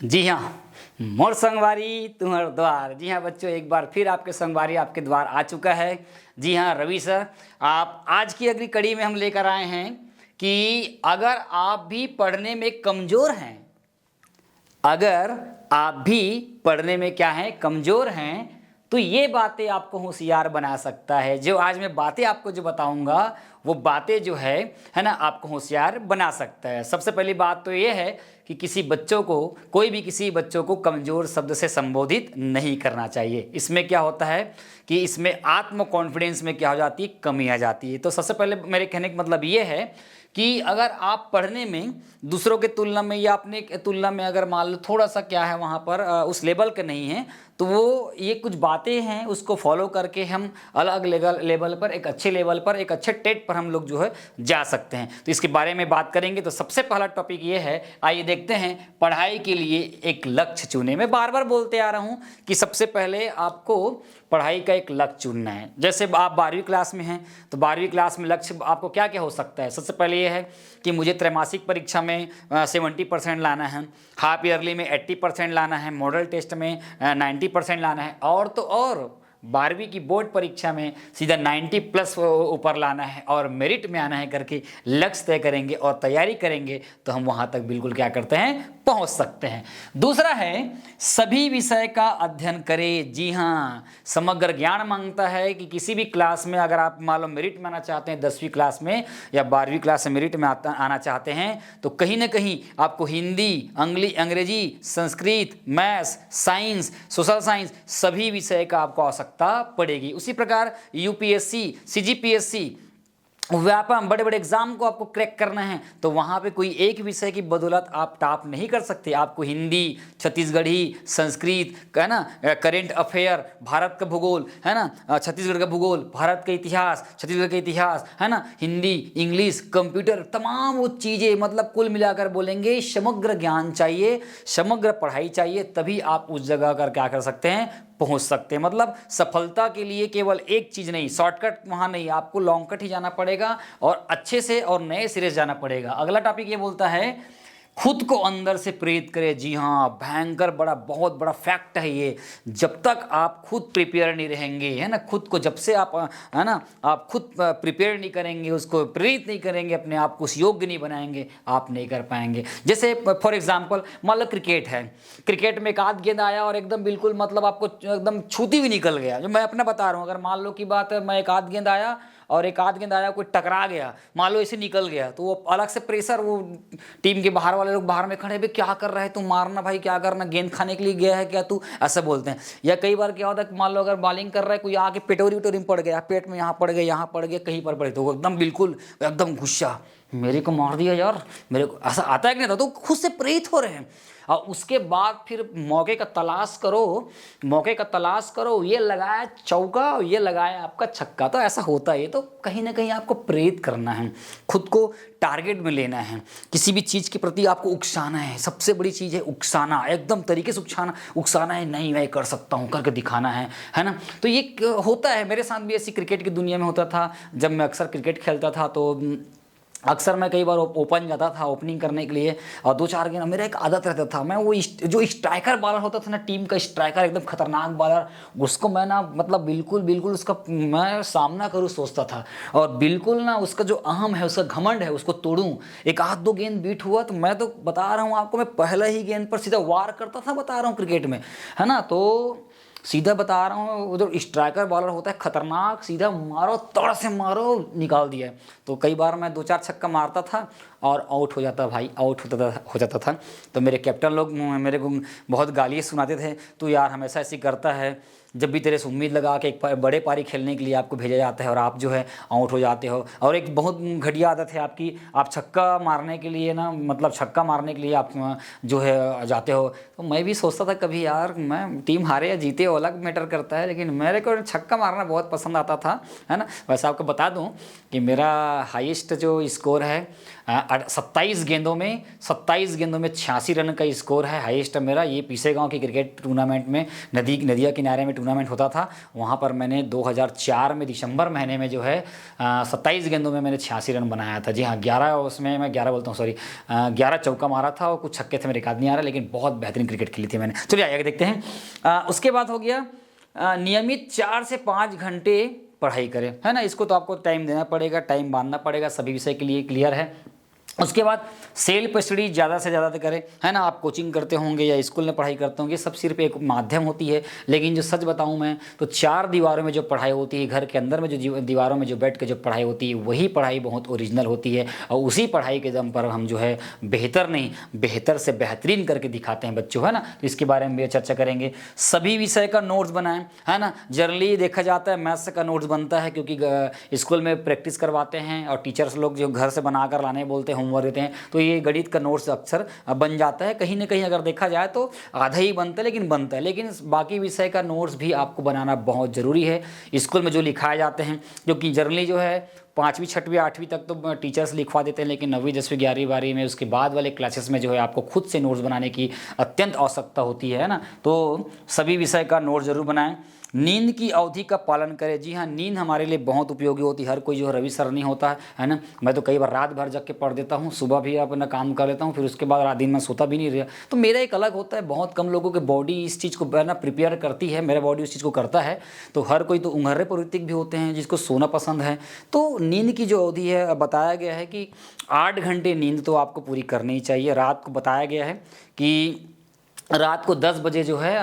जी हाँ, मोर संगवारी तुम्हार द्वार। जी हाँ बच्चों, एक बार फिर आपके संगवारी आपके द्वार आ चुका है। जी हाँ रवि सर, आप आज की अगली कड़ी में हम लेकर आए हैं कि अगर आप भी पढ़ने में कमज़ोर हैं, अगर आप भी पढ़ने में क्या हैं, कमज़ोर हैं, तो ये बातें आपको होशियार बना सकता है। जो आज मैं बातें आपको जो बताऊंगा वो बातें जो है ना, आपको होशियार बना सकता है। सबसे पहली बात तो ये है कि किसी बच्चों को, कोई भी किसी बच्चों को कमज़ोर शब्द से संबोधित नहीं करना चाहिए। इसमें क्या होता है कि इसमें आत्म कॉन्फिडेंस में क्या हो जाती है, कमी आ जाती है। तो सबसे पहले मेरे कहने का मतलब ये है कि अगर आप पढ़ने में दूसरों के तुलना में या अपने तुलना में अगर मान लो थोड़ा सा क्या है वहाँ पर उस लेवल के नहीं हैं, तो वो ये कुछ बातें हैं उसको फॉलो करके हम अलग लेवल पर, एक अच्छे लेवल पर, एक अच्छे टेट पर हम लोग जो है जा सकते हैं। तो इसके बारे में बात करेंगे। तो सबसे पहला टॉपिक ये है, आइए देखते हैं, पढ़ाई के लिए एक लक्ष्य चुने। मैं बार बार बोलते आ रहा हूँ कि सबसे पहले आपको पढ़ाई का एक लक्ष्य चुनना है। जैसे आप 12वीं क्लास में हैं तो 12वीं क्लास में लक्ष्य आपको क्या क्या हो सकता है। सबसे पहले ये है कि मुझे त्रैमासिक परीक्षा में 70% लाना है, हाफ ईयरली में 80% लाना है, मॉडल टेस्ट में 90% लाना है, और तो और 12वीं की बोर्ड परीक्षा में सीधा 90 प्लस ऊपर लाना है और मेरिट में आना है करके लक्ष्य तय करेंगे और तैयारी करेंगे तो हम वहाँ तक बिल्कुल क्या करते हैं, पहुँच सकते हैं। दूसरा है सभी विषय का अध्ययन करें। जी हाँ, समग्र ज्ञान मांगता है कि किसी भी क्लास में अगर आप मान लो मेरिट में आना चाहते हैं 10वीं क्लास में या 12वीं क्लास से मेरिट में आना चाहते हैं, तो कहीं ना कहीं आपको हिंदी, अंग्रेजी, Sanskrit, maths, science, social science सभी विषय का आपको आवश्यकता पड़ेगी। उसी प्रकार यूपीएससी, सीजीपीएससी, व्यापम बड़े बड़े एग्जाम को आपको क्रैक करना है तो वहाँ पे कोई एक विषय की बदौलत आप टॉप नहीं कर सकते। आपको हिंदी, छत्तीसगढ़ी, संस्कृत है ना, करेंट अफेयर, भारत का भूगोल है ना, छत्तीसगढ़ का भूगोल, भारत का इतिहास, छत्तीसगढ़ का इतिहास है ना, हिंदी, इंग्लिश, कंप्यूटर, तमाम वो चीज़ें, मतलब कुल मिलाकर बोलेंगे समग्र ज्ञान चाहिए, समग्र पढ़ाई चाहिए, तभी आप उस जगह कर क्या कर सकते हैं, पहुंच सकते हैं। मतलब सफलता के लिए केवल एक चीज़ नहीं, शॉर्टकट वहाँ नहीं, आपको लॉन्ग कट ही जाना पड़ेगा और अच्छे से और नए सिरे से जाना पड़ेगा। अगला टॉपिक ये बोलता है खुद को अंदर से प्रेरित करें। जी हाँ, भयंकर बड़ा, बहुत बड़ा फैक्ट है ये। जब तक आप खुद प्रिपेयर नहीं रहेंगे है ना, खुद को जब से आप है ना, आप खुद प्रिपेयर नहीं करेंगे, उसको प्रेरित नहीं करेंगे, अपने आप को उस योग्य नहीं बनाएंगे, आप नहीं कर पाएंगे। जैसे फॉर एग्जांपल मान लो क्रिकेट है, क्रिकेट में एक आध गेंद आया और एकदम बिल्कुल मतलब आपको एकदम छूती हुई निकल गया। जो मैं अपना बता रहा हूँ, अगर मान लो की बात है, मैं एक आध गेंद आया और एक आध गेंद आया कोई टकरा गया, मान लो ऐसे निकल गया, तो वो अलग से प्रेशर, वो टीम के बाहर वाले लोग बाहर में खड़े, भाई क्या कर रहा है तू, मारना भाई, क्या करना, गेंद खाने के लिए गया है क्या तू, ऐसा बोलते हैं। या कई बार क्या होता है, मान लो अगर बॉलिंग कर रहा है कोई, आके पेटोरी उटोरी में पड़ गया, पेट में यहाँ पड़ गया, यहाँ पड़ गया, कहीं पर पड़े, तो वो एकदम बिल्कुल एकदम गुस्सा, मेरे को मार दिया यार, मेरे को ऐसा आता है कि नहीं था, तो खुद से प्रेरित हो रहे हैं। और उसके बाद फिर मौके का तलाश करो, मौके का तलाश करो, ये लगाया चौका, ये लगाया आपका छक्का, तो ऐसा होता है। तो कहीं ना कहीं आपको प्रेरित करना है, खुद को टारगेट में लेना है, किसी भी चीज़ के प्रति आपको उकसाना है। सबसे बड़ी चीज़ है उकसाना, एकदम तरीके से उकसाना है, नहीं मैं कर सकता हूँ करके दिखाना है ना। तो ये होता है, मेरे साथ भी ऐसी क्रिकेट की दुनिया में होता था। जब मैं अक्सर क्रिकेट खेलता था तो अक्सर मैं कई बार ओपन जाता था ओपनिंग करने के लिए, और 2-4 गेंद मेरा एक आदत रहता था, मैं वो जो स्ट्राइकर बॉलर होता था ना, टीम का स्ट्राइकर, एकदम खतरनाक बॉलर, उसको मैं ना मतलब बिल्कुल उसका मैं सामना करूँ सोचता था, और बिल्कुल ना उसका जो अहम है, उसका घमंड है, उसको तोड़ूं। एक आध दो गेंद बीट हुआ तो मैं तो बता रहा हूँ आपको, मैं पहले ही गेंद पर सीधा वार करता था, बता रहा हूँ क्रिकेट में है ना। तो सीधा बता रहा हूँ, वो जो स्ट्राइकर बॉलर होता है खतरनाक, सीधा मारो, तड़ से मारो, निकाल दिया। तो कई बार मैं 2-4 छक्का मारता था और आउट हो जाता भाई, आउट हो जाता था। तो मेरे कैप्टन लोग मेरे को बहुत गालियाँ सुनाते थे, तो यार हमेशा ऐसी करता है, जब भी तेरे से उम्मीद लगा के एक बड़े पारी खेलने के लिए आपको भेजा जाता है और आप जो है आउट हो जाते हो। और एक बहुत घटिया आदत है आपकी, आप छक्का मारने के लिए ना, मतलब छक्का मारने के लिए आप जो है जाते हो। तो मैं भी सोचता था कभी यार, मैं टीम हारे या जीते अलग मैटर करता है, लेकिन मेरे को छक्का मारना बहुत पसंद आता था है ना। वैसे आपको बता दूं कि मेरा हाईएस्ट जो स्कोर है 27 गेंदों में 86 रन का स्कोर है, हाईएस्ट मेरा। ये पीसे गांव की क्रिकेट टूर्नामेंट में नदिया किनारे में टूर्नामेंट होता था, वहाँ पर मैंने 2004 में दिसंबर महीने में जो है 27 गेंदों में मैंने 86 रन बनाया था। जी हाँ, 11 उसमें मैं 11 बोलता हूँ, सॉरी 11 चौका मारा था और कुछ छक्के थे, मेरे याद नहीं आ रहा, लेकिन बहुत बेहतरीन क्रिकेट खेली थी मैंने। चलिए आगे देखते हैं। उसके बाद हो गया नियमित 4 से 5 घंटे पढ़ाई करें, है ना। इसको तो आपको टाइम देना पड़ेगा, टाइम बांधना पड़ेगा, सभी विषय के लिए क्लियर है। उसके बाद सेल्फ स्टडी ज़्यादा से ज़्यादा करें, है ना। आप कोचिंग करते होंगे या स्कूल में पढ़ाई करते होंगे, सब सिर्फ एक माध्यम होती है, लेकिन जो सच बताऊं मैं तो 4 दीवारों में जो पढ़ाई होती है, घर के अंदर में जो दीवारों में जो बैठ के जो पढ़ाई होती है, वही पढ़ाई बहुत ओरिजिनल होती है। और उसी पढ़ाई के दम पर हम जो है बेहतर नहीं, बेहतर से बेहतरीन करके दिखाते हैं बच्चों, है ना। तो इसके बारे में भी चर्चा करेंगे। सभी विषय का नोट्स बनाएं, है ना। जनरली देखा जाता है मैथ्स का नोट्स बनता है, क्योंकि स्कूल में प्रैक्टिस करवाते हैं और टीचर्स लोग जो घर से बना कर लाने बोलते हैं, होमवर्क देते हैं, तो ये गणित का नोट्स अक्सर बन जाता है। कहीं ना कहीं अगर देखा जाए तो आधा ही बनता है, लेकिन बनता है। लेकिन बाकी विषय का नोट्स भी आपको बनाना बहुत ज़रूरी है। स्कूल में जो लिखाए जाते हैं, क्योंकि जनरली जो है 5वीं 6वीं 8वीं तक तो टीचर्स लिखवा देते हैं, लेकिन 9वीं 10वीं 11वीं 12वीं में उसके बाद वाले क्लासेस में जो है आपको खुद से नोट्स बनाने की अत्यंत आवश्यकता होती है ना। तो सभी विषय का नोट जरूर बनाएं। नींद की अवधि का पालन करें। जी हाँ, नींद हमारे लिए बहुत उपयोगी होती है। हर कोई जो है रवि सर नहीं होता है ना। मैं तो कई बार रात भर जग के पढ़ देता हूँ, सुबह भी अपना काम कर लेता हूँ, फिर उसके बाद रात दिन में सोता भी नहीं रहा। तो मेरा एक अलग होता है, बहुत कम लोगों की बॉडी इस चीज़ को ना प्रिपेयर करती है, मेरा बॉडी उस चीज़ को करता है। तो हर कोई तो उंघर्रे प्रवृत्ति भी होते हैं जिसको सोना पसंद है। तो नींद की जो अवधि है बताया गया है कि 8 घंटे नींद तो आपको पूरी करनी ही चाहिए। रात को बताया गया है कि रात को 10 बजे जो है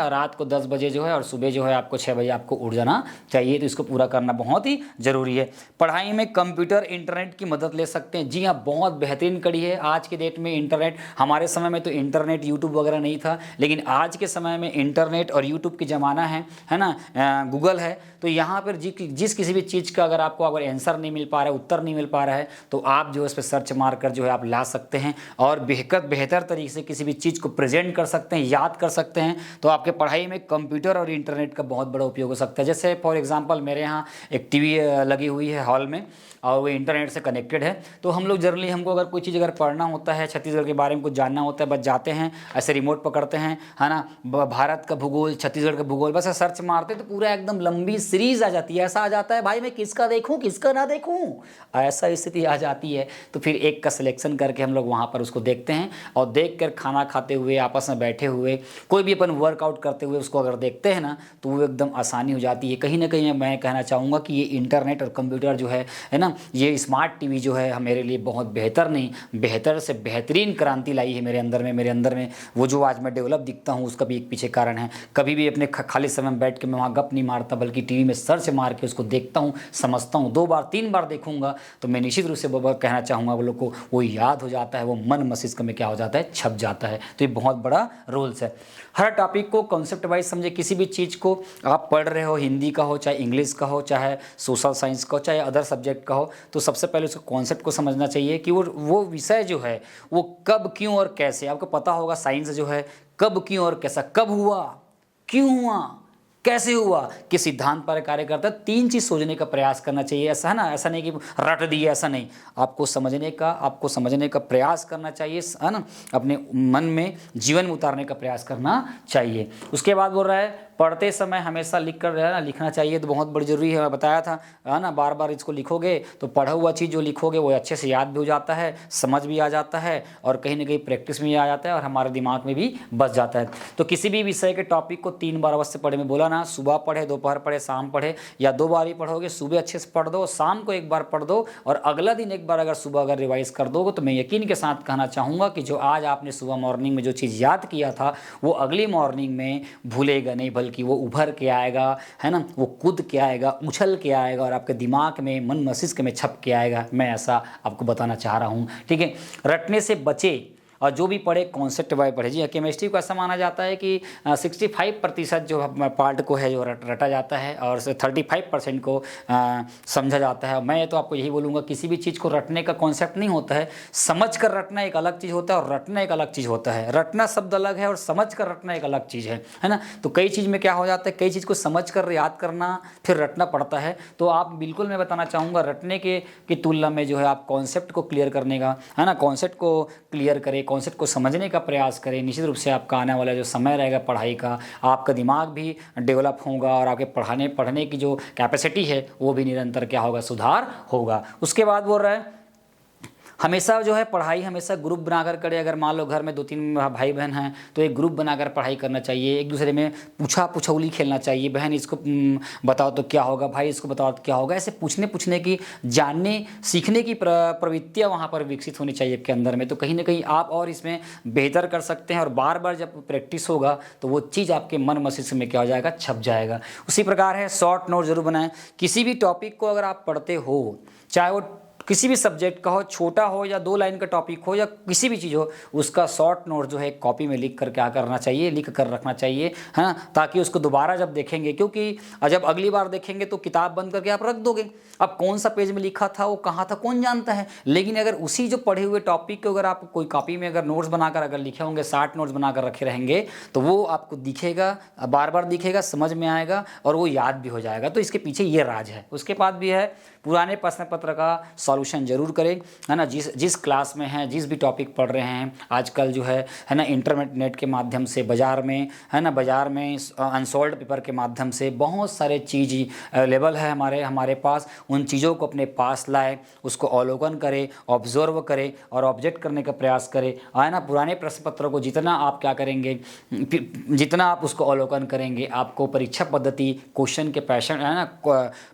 और सुबह जो है आपको 6 बजे आपको उठ जाना चाहिए। तो इसको पूरा करना बहुत ही ज़रूरी है। पढ़ाई में कंप्यूटर इंटरनेट की मदद ले सकते हैं। जी हाँ, बहुत बेहतरीन कड़ी है आज के डेट में इंटरनेट। हमारे समय में तो इंटरनेट यूट्यूब वगैरह नहीं था, लेकिन आज के समय में इंटरनेट और यूट्यूब की ज़माना है ना। गूगल है, तो यहाँ पर जिस किसी भी चीज़ का अगर आपको अगर आंसर नहीं मिल पा रहा है, उत्तर नहीं मिल पा रहा है, तो आप जो है उस पर सर्च मार कर जो है आप ला सकते हैं और बेहतर तरीके से किसी भी चीज़ को प्रेजेंट कर सकते हैं, याद कर सकते हैं। तो आपके पढ़ाई में कंप्यूटर और इंटरनेट का बहुत बड़ा उपयोग हो सकता है। जैसे फॉर एग्जांपल मेरे यहाँ एक टीवी लगी हुई है हॉल में और वो इंटरनेट से कनेक्टेड है। तो हम लोग जनरली हमको अगर कोई चीज़ अगर पढ़ना होता है, छत्तीसगढ़ के बारे में कुछ जानना होता है, बस जाते हैं ऐसे रिमोट पकड़ते हैं, है ना, भारत का भूगोल, छत्तीसगढ़ का भूगोल, बस सर्च मारते तो पूरा एकदम लंबी सीरीज आ जाती है। ऐसा आ जाता है भाई मैं किसका देखूँ किसका ना देखूँ, ऐसा स्थिति आ जाती है। तो फिर एक का सिलेक्शन करके हम लोग वहाँ पर उसको देखते हैं और देख कर खाना खाते हुए आपस में बैठे हुए कोई भी अपन वर्कआउट करते हुए उसको अगर देखते हैं ना, तो वो एकदम आसानी हो जाती है। कहीं ना कहीं मैं कहना चाहूँगा कि ये इंटरनेट और कंप्यूटर जो है ना, ये स्मार्ट टीवी जो है मेरे लिए बहुत बेहतर नहीं, बेहतर से बेहतरीन क्रांति लाई है मेरे अंदर में। वो जो आज मैं डेवलप दिखता हूँ उसका भी एक पीछे कारण है। कभी भी अपने खाली समय में बैठ के मैं वहाँ गप नहीं मारता, बल्कि टीवी में सर्च मार के उसको देखता हूँ, समझता हूँ। 2 बार 3 बार देखूंगा तो मैं निश्चित रूप से कहना चाहूँगा वो लोग को वो याद हो जाता है, वो मन मस्तिष्क में क्या हो जाता है, छप जाता है। तो ये बहुत बड़ा रोल्स है। हर टॉपिक को कॉन्सेप्ट वाइज समझे। किसी भी चीज़ को आप पढ़ रहे हो, हिंदी का हो, चाहे इंग्लिश का हो, चाहे सोशल साइंस का हो, चाहे अदर सब्जेक्ट का हो, तो सबसे पहले उसको कॉन्सेप्ट को समझना चाहिए कि वो विषय जो है वो कब, क्यों और कैसे। आपको पता होगा साइंस जो है कब, क्यों और कैसा, कब हुआ, क्यों हुआ, कैसे हुआ, किस सिद्धांत पर कार्य करता है। 3 चीज़ सोचने का प्रयास करना चाहिए, ऐसा है ना। ऐसा नहीं कि रट दिया, ऐसा नहीं। आपको समझने का प्रयास करना चाहिए, है ना। अपने मन में, जीवन में उतारने का प्रयास करना चाहिए। उसके बाद बोल रहा है पढ़ते समय हमेशा लिखना चाहिए। तो बहुत बड़ी जरूरी है, मैं बताया था, है ना। बार बार इसको लिखोगे तो पढ़ा हुआ चीज़ जो लिखोगे वो अच्छे से याद भी हो जाता है, समझ भी आ जाता है और कहीं ना कहीं प्रैक्टिस में आ जाता है और हमारे दिमाग में भी बस जाता है। तो किसी भी विषय के टॉपिक को 3 बार अवश्य पढ़े। मैं बोला ना, सुबह पढ़े, दोपहर पढ़े, शाम पढ़े, या 2 बार ही पढ़ोगे। सुबह अच्छे से पढ़ दो, शाम को 1 बार पढ़ दो और अगला दिन 1 बार अगर सुबह अगर रिवाइज कर दोगे तो मैं यकीन के साथ कहना चाहूँगा कि जो आज आपने सुबह मॉर्निंग में जो चीज़ याद किया था वो अगली मॉर्निंग में भूलेगा नहीं, बल्कि वो उभर के आएगा, है ना। वो कूद के आएगा, उछल के आएगा और आपके दिमाग में, मन मस्तिष्क में छप के आएगा। मैं ऐसा आपको बताना चाह रहा हूँ, ठीक है। रटने से बचे, और जो भी पढ़े कॉन्सेप्ट वाइज पढ़े। जी केमिस्ट्री को ऐसा माना जाता है कि 65% जो पार्ट को है जो रटा जाता है और 35% को समझा जाता है। मैं तो आपको यही बोलूँगा, किसी भी चीज़ को रटने का कॉन्सेप्ट नहीं होता है, समझ कर रटना एक अलग चीज़ होता है और रटना एक अलग चीज़ होता है। रटना शब्द अलग है और समझ कर रटना एक अलग चीज़ है ना। तो कई चीज़ में क्या हो जाता है, कई चीज़ को समझ कर याद करना फिर रटना पड़ता है। तो आप बिल्कुल, मैं बताना चाहूँगा, रटने की तुलना में जो है आप कॉन्सेप्ट को क्लियर करने का, है ना, कॉन्सेप्ट को क्लियर करें, कॉन्सेप्ट को समझने का प्रयास करें। निश्चित रूप से आपका आने वाला जो समय रहेगा पढ़ाई का, आपका दिमाग भी डेवलप होगा और आपके पढ़ने की जो कैपेसिटी है वो भी निरंतर क्या होगा, सुधार होगा। उसके बाद बोल रहा है हमेशा जो है पढ़ाई हमेशा ग्रुप बनाकर करे। अगर मान लो घर में 2-3 भाई बहन हैं तो एक ग्रुप बनाकर पढ़ाई करना चाहिए। एक दूसरे में पूछौली खेलना चाहिए। बहन इसको बताओ तो क्या होगा, भाई इसको बताओ तो क्या होगा। ऐसे पूछने की, जानने सीखने की प्रवृत्तियाँ वहाँ पर विकसित होनी चाहिए आपके अंदर में। तो कहीं ना कहीं आप और इसमें बेहतर कर सकते हैं और बार बार जब प्रैक्टिस होगा तो वो चीज़ आपके मन मस्तिष्क में क्या हो जाएगा, छप जाएगा। उसी प्रकार है शॉर्ट नोट जरूर बनाएं। किसी भी टॉपिक को अगर आप पढ़ते हो, चाहे वो किसी भी सब्जेक्ट का हो, छोटा हो या 2 लाइन का टॉपिक हो या किसी भी चीज़ हो, उसका शॉर्ट नोट जो है कॉपी में लिख कर क्या करना चाहिए, लिख कर रखना चाहिए, है ना, ताकि उसको दोबारा जब देखेंगे, क्योंकि जब अगली बार देखेंगे तो किताब बंद करके आप रख दोगे। अब कौन सा पेज में लिखा था, वो कहाँ था, कौन जानता है। लेकिन अगर उसी जो पढ़े हुए टॉपिक को अगर आप कोई कॉपी में अगर नोट्स बनाकर अगर लिखे होंगे, 60 नोट्स बनाकर रखे रहेंगे, तो वो आपको दिखेगा, बार बार दिखेगा, समझ में आएगा और वो याद भी हो जाएगा। तो इसके पीछे ये राज है। उसके बाद भी है पुराने प्रश्न पत्र का सॉल्यूशन जरूर करें, है ना। जिस क्लास में हैं, जिस भी टॉपिक पढ़ रहे हैं, आजकल जो है ना, इंटरनेट के माध्यम से बाज़ार में, है ना, बाज़ार में अनसॉल्व्ड पेपर के माध्यम से बहुत सारे चीज़ अवेलेबल है हमारे पास। उन चीज़ों को अपने पास लाए, उसको अवलोकन करें, ऑब्जर्व करें और ऑब्जेक्ट करने का प्रयास करें, है ना। पुराने प्रश्न पत्रों को जितना आप क्या करेंगे, जितना आप उसको अवलोकन करेंगे, आपको परीक्षा पद्धति, क्वेश्चन के पैटर्न, है ना,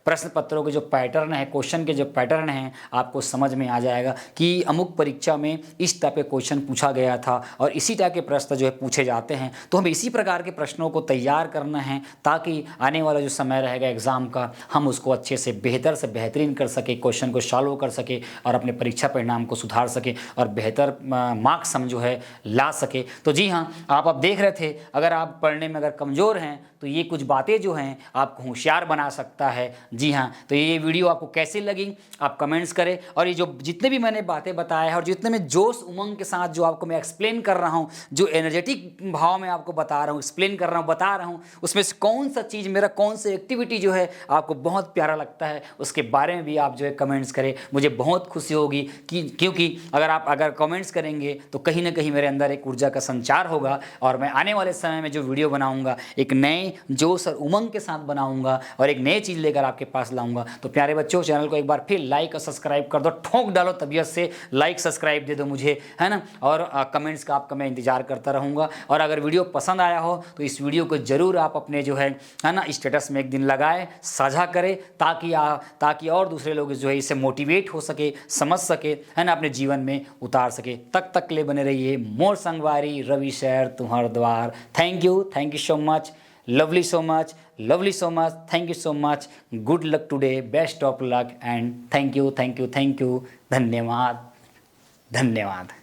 प्रश्न पत्रों के जो पैटर्न है, क्वेश्चन के जो पैटर्न हैं, आपको समझ में आ जाएगा कि अमुक परीक्षा में इस टाइप के क्वेश्चन पूछा गया था और इसी टाइप के प्रश्न जो है पूछे जाते हैं। तो हमें इसी प्रकार के प्रश्नों को तैयार करना है ताकि आने वाला जो समय रहेगा एग्जाम का, हम उसको अच्छे से बेहतरीन कर सके, क्वेश्चन को सॉल्व कर सके और अपने परीक्षा परिणाम को सुधार सके और बेहतर मार्क्स हम जो है ला सके। तो जी हाँ, आप देख रहे थे, अगर आप पढ़ने में अगर कमज़ोर हैं तो ये कुछ बातें जो हैं आपको होशियार बना सकता है। जी हाँ, तो ये वीडियो आपको कैसी लगी आप कमेंट्स करें। और ये जो जितने भी मैंने बातें बताया है और जितने में जोश उमंग के साथ जो आपको मैं एक्सप्लेन कर रहा हूँ, जो एनर्जेटिक भाव में आपको बता रहा हूँ, एक्सप्लेन कर रहा हूँ, बता रहा हूँ, उसमें से कौन सा चीज़, मेरा कौन सी एक्टिविटी जो है आपको बहुत प्यारा लगता है, उसके बारे में भी आप जो है कमेंट्स करें। मुझे बहुत खुशी होगी क्योंकि अगर कमेंट्स करेंगे तो कहीं ना कहीं मेरे अंदर एक ऊर्जा का संचार होगा और मैं आने वाले समय में जो वीडियो बनाऊँगा एक नए जोश और उमंग के साथ बनाऊँगा और एक नई चीज़ लेकर आपके पास लाऊँगा। तो प्यारे बच्चों, चैनल को एक बार फिर लाइक और सब्सक्राइब कर दो, ठोक डालो तबीयत से, लाइक सब्सक्राइब दे दो मुझे, है ना। और कमेंट्स का आपका मैं इंतजार करता रहूँगा। और अगर वीडियो पसंद आया हो तो इस वीडियो को ज़रूर आप अपने जो है ना स्टेटस में एक दिन लगाएं, साझा करें, ताकि और दूसरे लोग जो है इससे मोटिवेट हो सके, समझ सके, है ना, अपने जीवन में उतार सके। तक के लिए बने रहिए। मोर संगवारी, रवि शहर तुम्हार द्वार। Thank you so much, lovely so much, thank you so much, good luck today, best of luck and thank you, धन्यवाद।